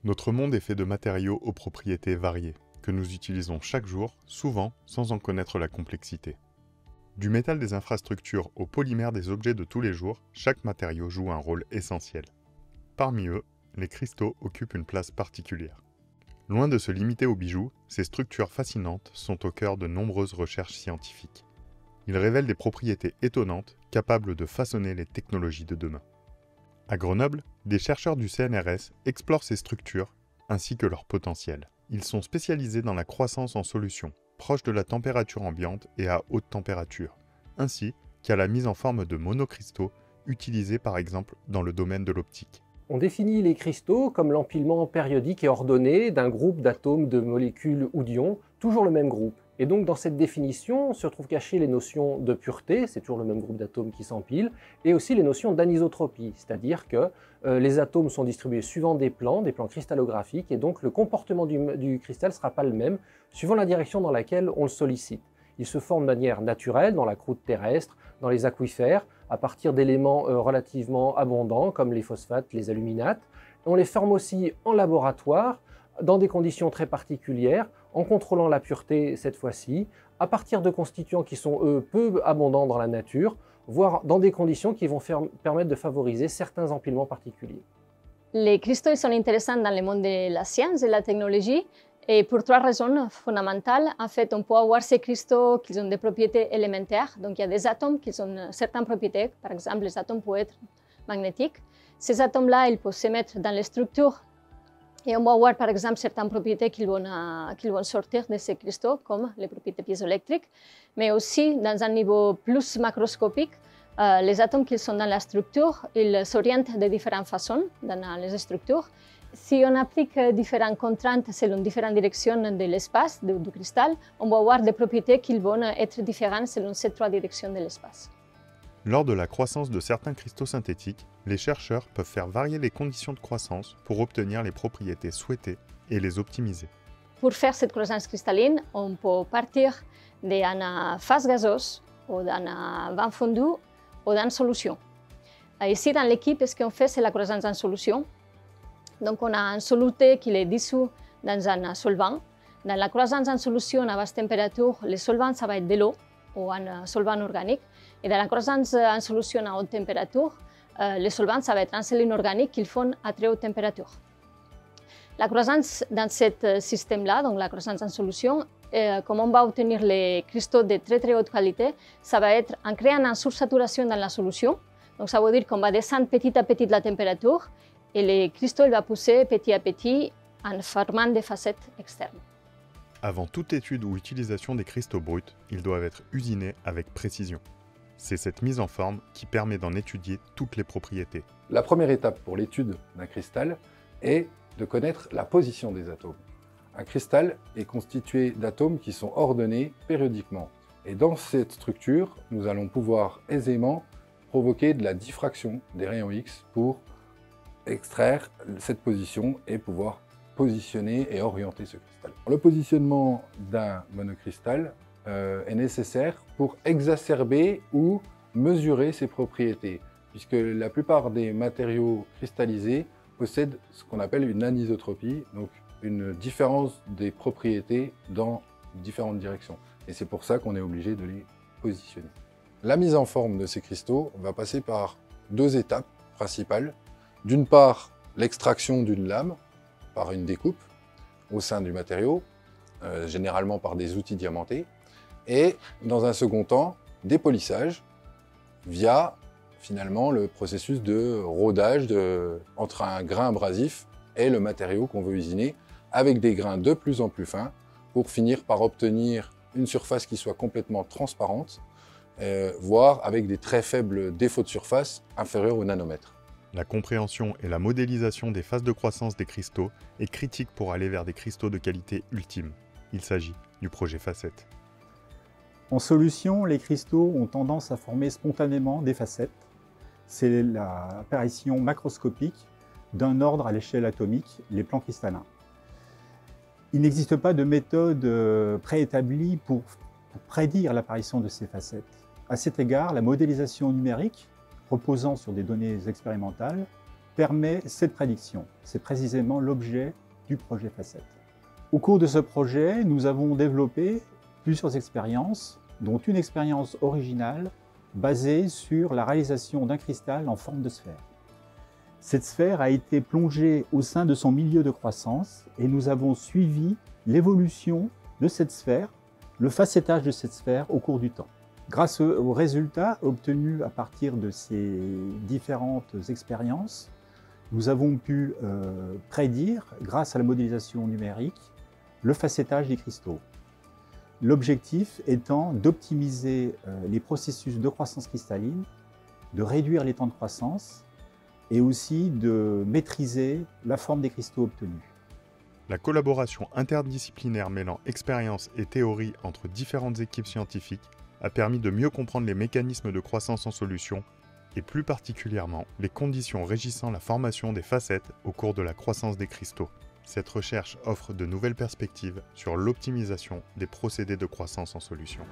Notre monde est fait de matériaux aux propriétés variées, que nous utilisons chaque jour, souvent sans en connaître la complexité. Du métal des infrastructures au polymère des objets de tous les jours, chaque matériau joue un rôle essentiel. Parmi eux, les cristaux occupent une place particulière. Loin de se limiter aux bijoux, ces structures fascinantes sont au cœur de nombreuses recherches scientifiques. Ils révèlent des propriétés étonnantes, capables de façonner les technologies de demain. À Grenoble, des chercheurs du CNRS explorent ces structures ainsi que leur potentiel. Ils sont spécialisés dans la croissance en solutions, proches de la température ambiante et à haute température, ainsi qu'à la mise en forme de monocristaux, utilisés par exemple dans le domaine de l'optique. On définit les cristaux comme l'empilement périodique et ordonné d'un groupe d'atomes, de molécules ou d'ions, toujours le même groupe. Et donc dans cette définition se trouvent cachées les notions de pureté, c'est toujours le même groupe d'atomes qui s'empilent, et aussi les notions d'anisotropie, c'est-à-dire que les atomes sont distribués suivant des plans cristallographiques, et donc le comportement du cristal ne sera pas le même suivant la direction dans laquelle on le sollicite. Il se forme de manière naturelle dans la croûte terrestre, dans les aquifères, à partir d'éléments relativement abondants comme les phosphates, les aluminates. On les forme aussi en laboratoire, dans des conditions très particulières, en contrôlant la pureté cette fois-ci, à partir de constituants qui sont eux peu abondants dans la nature, voire dans des conditions qui vont permettre de favoriser certains empilements particuliers. Les cristaux sont intéressants dans le monde de la science et de la technologie et pour trois raisons fondamentales. En fait, on peut avoir ces cristaux qui ont des propriétés élémentaires. Donc, il y a des atomes qui ont certaines propriétés. Par exemple, les atomes peuvent être magnétiques. Ces atomes-là, ils peuvent se mettre dans les structures et on va avoir, par exemple, certaines propriétés qui vont sortir de ces cristaux, comme les propriétés piézoélectriques. Mais aussi, dans un niveau plus macroscopique, les atomes qui sont dans la structure, ils s'orientent de différentes façons dans les structures. Si on applique différentes contraintes selon différentes directions de l'espace, du cristal, on va avoir des propriétés qui vont être différentes selon ces trois directions de l'espace. Lors de la croissance de certains cristaux synthétiques, les chercheurs peuvent faire varier les conditions de croissance pour obtenir les propriétés souhaitées et les optimiser. Pour faire cette croissance cristalline, on peut partir d'une phase gazeuse ou d'un vent fondu ou d'une solution. Ici, dans l'équipe, ce qu'on fait, c'est la croissance en solution. Donc, on a un soluté qui est dissous dans un solvant. Dans la croissance en solution à basse température, le solvant, ça va être de l'eau ou un solvant organique. Et dans la croissance en solution à haute température, le solvant, ça va être un sel organique qu'ils font à très haute température. La croissance dans ce système-là, donc la croissance en solution, comme on va obtenir les cristaux de très haute qualité, ça va être en créant une sursaturation dans la solution. Donc ça veut dire qu'on va descendre petit à petit la température et les cristaux vont pousser petit à petit en formant des facettes externes. Avant toute étude ou utilisation des cristaux bruts, ils doivent être usinés avec précision. C'est cette mise en forme qui permet d'en étudier toutes les propriétés. La première étape pour l'étude d'un cristal est de connaître la position des atomes. Un cristal est constitué d'atomes qui sont ordonnés périodiquement. Et dans cette structure, nous allons pouvoir aisément provoquer de la diffraction des rayons X pour extraire cette position et pouvoir positionner et orienter ce cristal. Le positionnement d'un monocristal est nécessaire pour exacerber ou mesurer ses propriétés, puisque la plupart des matériaux cristallisés possèdent ce qu'on appelle une anisotropie, donc une différence des propriétés dans différentes directions. Et c'est pour ça qu'on est obligé de les positionner. La mise en forme de ces cristaux va passer par deux étapes principales. D'une part, l'extraction d'une lame par une découpe au sein du matériau, généralement par des outils diamantés, et dans un second temps, dépolissage via finalement le processus de rodage entre un grain abrasif et le matériau qu'on veut usiner, avec des grains de plus en plus fins pour finir par obtenir une surface qui soit complètement transparente, voire avec des très faibles défauts de surface inférieurs au nanomètre. La compréhension et la modélisation des phases de croissance des cristaux est critique pour aller vers des cristaux de qualité ultime. Il s'agit du projet Facette. En solution, les cristaux ont tendance à former spontanément des facettes. C'est l'apparition macroscopique d'un ordre à l'échelle atomique, les plans cristallins. Il n'existe pas de méthode préétablie pour prédire l'apparition de ces facettes. À cet égard, la modélisation numérique, reposant sur des données expérimentales, permet cette prédiction. C'est précisément l'objet du projet FACET. Au cours de ce projet, nous avons développé plusieurs expériences, dont une expérience originale basée sur la réalisation d'un cristal en forme de sphère. Cette sphère a été plongée au sein de son milieu de croissance et nous avons suivi l'évolution de cette sphère, le facettage de cette sphère au cours du temps. Grâce aux résultats obtenus à partir de ces différentes expériences, nous avons pu prédire, grâce à la modélisation numérique, le facettage des cristaux. L'objectif étant d'optimiser les processus de croissance cristalline, de réduire les temps de croissance et aussi de maîtriser la forme des cristaux obtenus. La collaboration interdisciplinaire mêlant expérience et théorie entre différentes équipes scientifiques a permis de mieux comprendre les mécanismes de croissance en solution et plus particulièrement les conditions régissant la formation des facettes au cours de la croissance des cristaux. Cette recherche offre de nouvelles perspectives sur l'optimisation des procédés de croissance en solution.